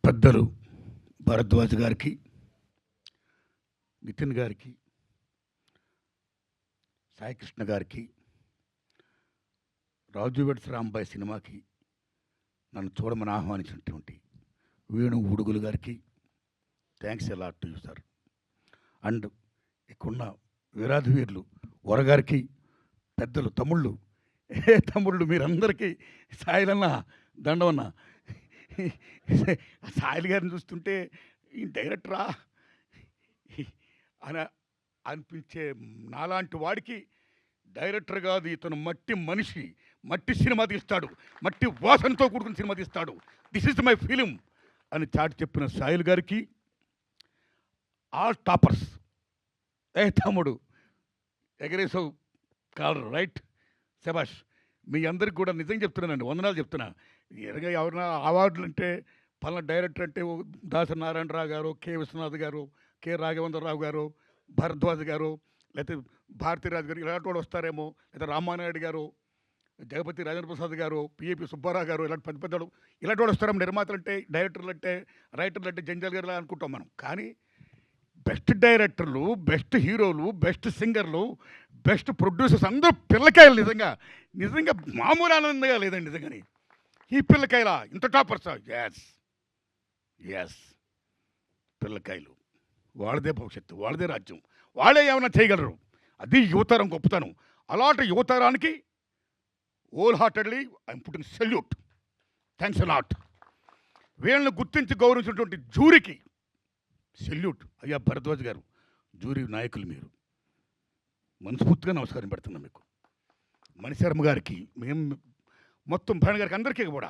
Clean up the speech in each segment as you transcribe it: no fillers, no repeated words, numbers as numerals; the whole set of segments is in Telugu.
పెద్దలు భరద్వాజ్ గారికి, నితిన్ గారికి, సాయికృష్ణ గారికి, రాజు వెడ్స్ రాంబాయ్ సినిమాకి నన్ను చూడమని ఆహ్వానించినటువంటి వేణు ఉడుగులు గారికి థ్యాంక్స్ ఎలా టు యూ సార్. అండ్ ఇక్కడున్న వీరాధి వీరులు వరగారికి, పెద్దలు తమ్ముళ్ళు, తమ్ముళ్ళు మీరందరికీ సాయిలన్న దండవన్న. సాయిల్ గారిని చూస్తుంటే ఈ డైరెక్టరా అని అనిపించే నాలాంటి వాడికి డైరెక్టర్ కాదు, ఇతను మట్టి మనిషి, మట్టి సినిమా తీస్తాడు, మట్టి వాసనతో కూడుకున్న సినిమా తీస్తాడు, దిస్ ఇస్ మై ఫిలిం అని చాటి చెప్పిన సాయిల్ గారికి, ఆల్ టాపర్స్, తమ్ముడు ఎగరేసావు కాలర్ రైట్, శబాష్. మీ అందరికి కూడా నిజంగా చెప్తున్నానండి, వందనాలు చెప్తున్నా. ఎరగా ఎవరైనా అవార్డులు అంటే పలానా డైరెక్టర్ అంటే దాసరి నారాయణరావు గారు, కె విశ్వనాథ్ గారు, కె రాఘవేంద్రరావు గారు, భరద్వాజ్ గారు, లేకపోతే భారతీరాజు గారు ఇలాంటి వాడు వస్తారేమో, లేదా రామానాయుడు గారు, జగపతి రాజేంద్ర ప్రసాద్ గారు, పిఏపి సుబ్బారావు గారు, ఇలాంటి పెద్ద పెద్దలు ఇలాంటి వాడు వస్తారేమో. నిర్మాతలు అంటే, డైరెక్టర్లు అంటే, రైటర్లు అంటే జంజాల్ గారు అనుకుంటాం మనం. కానీ బెస్ట్ డైరెక్టర్లు, బెస్ట్ హీరోలు, బెస్ట్ సింగర్లు, బెస్ట్ ప్రొడ్యూసర్స్ అందరూ పిల్లకాయలు. నిజంగా నిజంగా మామూలు ఆనందంగా లేదండి నిజంగాని. ఈ పిల్లకాయలా ఇంత టాపర్సా? ఎస్ పిల్లకాయలు. వాళ్ళదే భవిష్యత్తు, వాళ్ళదే రాజ్యం, వాళ్ళే ఏమైనా చేయగలరు. అది యువతరం గొప్పతనం. అలాంటి యువతరానికి whole heartedly I'm putting salute. Thanks a lot. వీళ్ళని గుర్తించి గౌరవించినటువంటి జూరీకి సెల్యూట్. అయ్యా భరద్వాజ్ గారు, జూరీ నాయకులు మీరు, మనస్ఫూర్తిగా నమస్కారం పెడుతున్నాం మీకు. మణిశర్మ గారికి, మేము మొత్తం భరణ్ గారికి, అందరికీ కూడా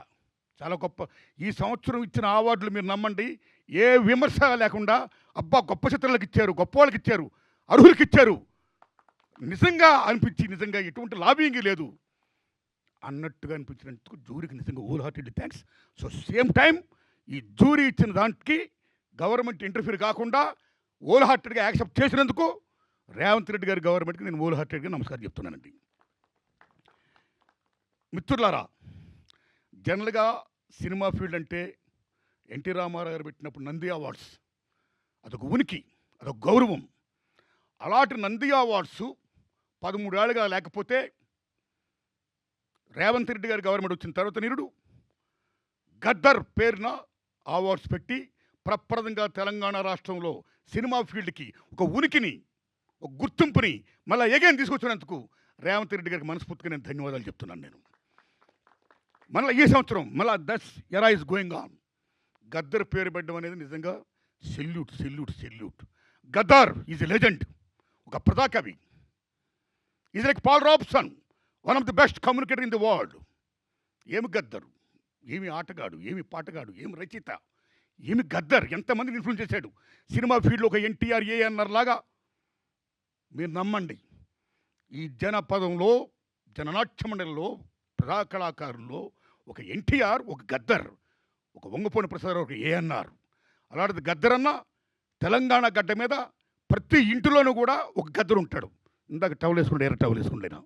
చాలా గొప్ప. ఈ సంవత్సరం ఇచ్చిన అవార్డులు మీరు నమ్మండి, ఏ విమర్శ లేకుండా అబ్బా గొప్ప చిత్రాలకు ఇచ్చారు, గొప్ప వాళ్ళకి ఇచ్చారు, అర్హులకి ఇచ్చారు నిజంగా అనిపించి, నిజంగా ఎటువంటి లాబింగ్ లేదు అన్నట్టుగా అనిపించినందుకు జూరీకి నిజంగా whole heartedly thanks. So same time ఈ జూరీ ఇచ్చిన దానికి గవర్నమెంట్ ఇంటర్ఫీర్ కాకుండా హోల్ హార్టెడ్గా యాక్సెప్ట్ చేసినందుకు రేవంత్ రెడ్డి గారి గవర్నమెంట్కి నేను హోల్ హార్టెడ్గా నమస్కారం చెప్తున్నానండి. మిత్రులారా, జనరల్గా సినిమా ఫీల్డ్ అంటే ఎన్టీ రామారావు గారు పెట్టినప్పుడు నంది అవార్డ్స్ అదొక ఉనికి, అదొక గౌరవం. అలాంటి నంది అవార్డ్స్ 13 ఏళ్ళుగా లేకపోతే రేవంత్ రెడ్డి గారి గవర్నమెంట్ వచ్చిన తర్వాత నిరుడు గద్దర్ పేరున అవార్డ్స్ పెట్టి ప్రప్రదంగా తెలంగాణ రాష్ట్రంలో సినిమా ఫీల్డ్కి ఒక ఉనికిని, ఒక గుర్తింపుని మళ్ళీ ఎగైన్ తీసుకొచ్చినందుకు రేవంత్ రెడ్డి గారికి మనస్ఫూర్తిగా నేను ధన్యవాదాలు చెప్తున్నాను. నేను మళ్ళీ ఈ సంవత్సరం మళ్ళీ దట్స్ ఎరా ఇస్ గోయింగ్ ఆన్. గద్దర్ పేరు పెట్టడం అనేది నిజంగా salute, salute, salute. Gaddar is a legend, ఒక ప్రజాకవి. Is like Paul Robeson, one of the best communicator in the world. ఏమి గద్దరు, ఏమి ఆటగాడు, ఏమి పాటగాడు, ఏమి రచయిత, ఏమి గద్దర్, ఎంతమందిని ఇన్ఫ్లుయెన్స్ చేశాడు సినిమా ఫీల్డ్లో. ఒక ఎన్టీఆర్, ఏఎన్ఆర్ లాగా మీరు నమ్మండి. ఈ జనపదంలో, జననాట్య మండలిలో, ప్రజా కళాకారుల్లో ఒక ఎన్టీఆర్, ఒక గద్దర్, ఒక వంగపోని ప్రసాద్, ఒక ఏఎన్ఆర్. అలాంటిది గద్దర్ అన్న తెలంగాణ గడ్డ మీద ప్రతి ఇంటిలోనూ కూడా ఒక గద్దరు ఉంటాడు. ఇందాక టవల్ వేసుకుంటే ఎర్ర టవల్ వేసుకుంటేనా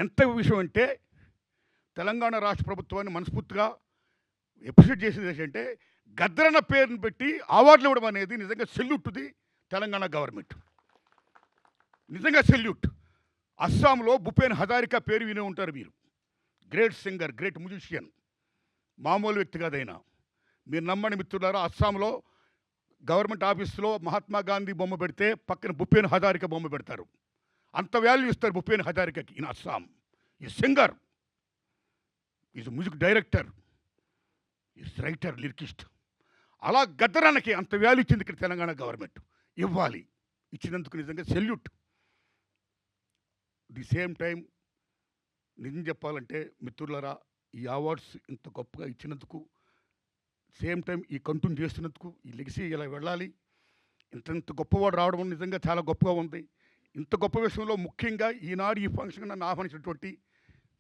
ఎంత విషయం అంటే, తెలంగాణ రాష్ట్ర ప్రభుత్వాన్ని మనస్ఫూర్తిగా అప్రిషియేట్ చేసేది ఏంటంటే, గద్దరన్న పేరుని పెట్టి అవార్డులు ఇవ్వడం అనేది నిజంగా సెల్యూట్ది తెలంగాణ గవర్నమెంట్. నిజంగా సెల్యూట్. అస్సాంలో భూపేన్ హజారికా పేరు వినే ఉంటారు మీరు. గ్రేట్ సింగర్, గ్రేట్ మ్యూజిషియన్, మామూలు వ్యక్తి కాదైనా. మీరు నమ్మని మిత్రులారా, అస్సాంలో గవర్నమెంట్ ఆఫీస్లో మహాత్మా గాంధీ బొమ్మ పెడితే పక్కన భూపేన్ హజారికా బొమ్మ పెడతారు. అంత వాల్యూ ఇస్తారు భూపేన్ హజారికాకి. ఇన్ అస్సాం ఈ singer, is music director, is writer, lyricist. అలా గద్దరానికి అంత వాల్యూ ఇచ్చింది ఇక్కడ తెలంగాణ గవర్నమెంట్. ఇవ్వాలి, ఇచ్చినందుకు నిజంగా సెల్యూట్. ది సేమ్ టైం నిజం చెప్పాలంటే మిత్రులారా, ఈ అవార్డ్స్ ఇంత గొప్పగా ఇచ్చినందుకు, సేమ్ టైం ఈ కంటిన్యూ చేస్తున్నందుకు, ఈ లెగసీ ఇలా వెళ్ళాలి. ఇంత గొప్పవాడు రావడం నిజంగా చాలా గొప్పగా ఉంది. ఇంత గొప్ప విషయంలో ముఖ్యంగా ఈనాడు ఈ ఫంక్షన్ నన్ను ఆహ్వానించినటువంటి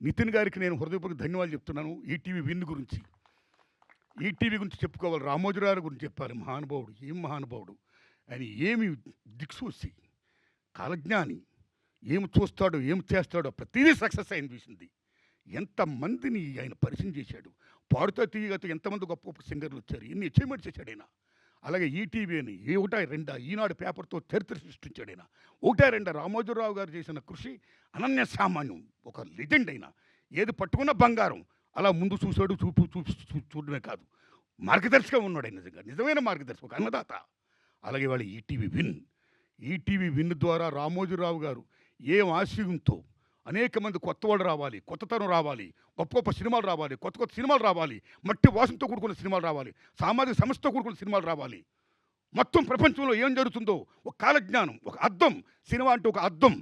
నితిన్ గారికి నేను హృదయపూర్వక ధన్యవాదాలు చెప్తున్నాను. ఈటీవీ విన్ గురించి, ఈటీవీ గురించి చెప్పుకోవాలి, రామోజీరావు గురించి చెప్పాలి. మహానుభావుడు, ఏం మహానుభావుడు ఆయన, ఏమి దిక్సూచి, కాలజ్ఞాని, ఏమి చూస్తాడో, ఏమి చేస్తాడో ప్రతిదీ సక్సెస్ అయిన చూసింది. ఎంతమందిని ఆయన పరిచయం చేశాడు. పాడుతా తీయగతో ఎంతమంది గొప్ప గొప్ప సింగర్లు వచ్చారు, ఎన్ని అచీవ్మెంట్స్ చేశాడు ఆయన. అలాగే ఈటీవీ అని ఒకటా రెండా ఈనాడు పేపర్తో చరిత్ర సృష్టించాడు ఆయన. ఒకటా రెండా రామోజీరావు గారు చేసిన కృషి అనన్య సామాన్యం. ఒక లెజెండ్ అయినా ఏది పట్టుకున్న బంగారం. అలా ముందు చూశాడు, చూడడమే కాదు, మార్గదర్శిగా ఉన్నాడు ఆయన. నిజంగా నిజమైన మార్గదర్శి, ఒక అన్నదాత. అలాగే వాళ్ళు ఈటీవీ విన్ ద్వారా రామోజీరావు గారు ఏం ఆశయంతో అనేక మంది కొత్త వాళ్ళు రావాలి, కొత్తతనం రావాలి, గొప్ప గొప్ప సినిమాలు రావాలి, కొత్త కొత్త సినిమాలు రావాలి, మట్టి వాసనతో కూడుకున్న సినిమాలు రావాలి, సామాజిక సమస్యతో కూడుకున్న సినిమాలు రావాలి. మొత్తం ప్రపంచంలో ఏం జరుగుతుందో ఒక కాలజ్ఞానం, ఒక అద్దం. సినిమా అంటే ఒక అద్దం.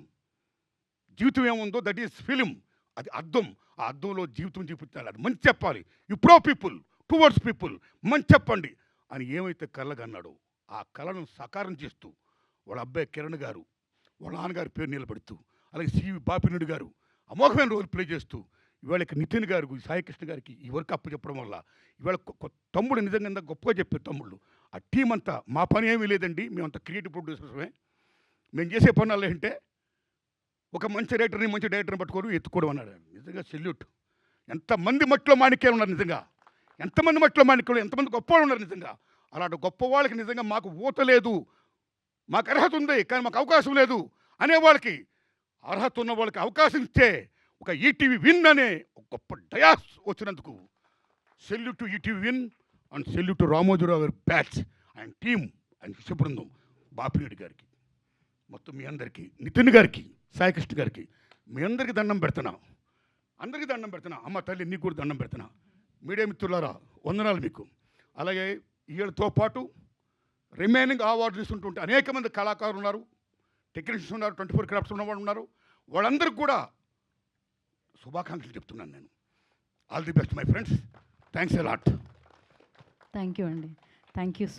జీవితం ఏముందో దట్ ఈస్ ఫిలిం. అది అద్దం. ఆ అద్దంలో జీవితం చూపించాలి, అది మంచి చెప్పాలి. You pro people towards people, మంచి చెప్పండి అని ఏమైతే కలగన్నాడో ఆ కళను సాకారం చేస్తూ వాళ్ళ అబ్బాయి కిరణ్ గారు వాళ్ళ నాన్నగారి పేరు నిలబెడుతూ, అలాగే సివి బాపినుడి గారు అమోఘమైన రోల్ ప్లే చేస్తూ, ఇవాళ ఇక నితిన్ గారు సాయికృష్ణ గారికి ఈ వర్క్ అప్పు చెప్పడం వల్ల ఇవాళ తమ్ముడు నిజంగా గొప్పగా చెప్పారు తమ్ముళ్ళు. ఆ టీం అంతా మా పని ఏమీ లేదండి, మేమంతా క్రియేటివ్ ప్రొడ్యూసర్సమే. మేము చేసే పనులు ఏంటంటే ఒక మంచి డైరెక్టర్ని పట్టుకోవడం ఎత్తుకోవడం అన్నాడు. నిజంగా సెల్యూట్. ఎంతమంది మట్టిలో మాణిక్యాలు ఉన్నారు నిజంగా, ఎంతమంది మట్టిలో మాణిక్యాలు, ఎంతమంది గొప్పవాళ్ళు ఉన్నారు నిజంగా. అలాంటి గొప్ప వాళ్ళకి నిజంగా మాకు ఊత లేదు, మాకు అర్హత ఉంది కానీ మాకు అవకాశం లేదు అనేవాళ్ళకి, అర్హత ఉన్న వాళ్ళకి అవకాశం ఇచ్చే ఒక ఈటీవీ విన్ అనే ఒక గొప్ప డయాస్ వచ్చినందుకు salute to ETV win and salute to Ramoji Rao గారి బ్యాచ్ అండ్ టీమ్ అండ్ శుభ్రందం బాపిరెడ్డి గారికి, మొత్తం మీ అందరికీ, నితిన్ గారికి, సాయికృష్ణ గారికి, మీ అందరికీ దండం పెడుతున్నా, అందరికీ దండం పెడుతున్నా. అమ్మ తల్లి నీకు కూడా దండం పెడుతున్నా. మీడియా మిత్రులారా వందనాలు మీకు. అలాగే వీళ్ళతో పాటు రిమైనింగ్ అవార్డు తీసుకుంటుంటే అనేక మంది కళాకారులు ఉన్నారు, టెక్నీషియన్స్ ఉన్నారు, 24 క్రాఫ్ట్స్ ఉన్నవాళ్ళు ఉన్నారు. వాళ్ళందరికీ కూడా శుభాకాంక్షలు చెప్తున్నాను నేను. All the best my friends. Thanks a lot. Thank you అండి. Thank you.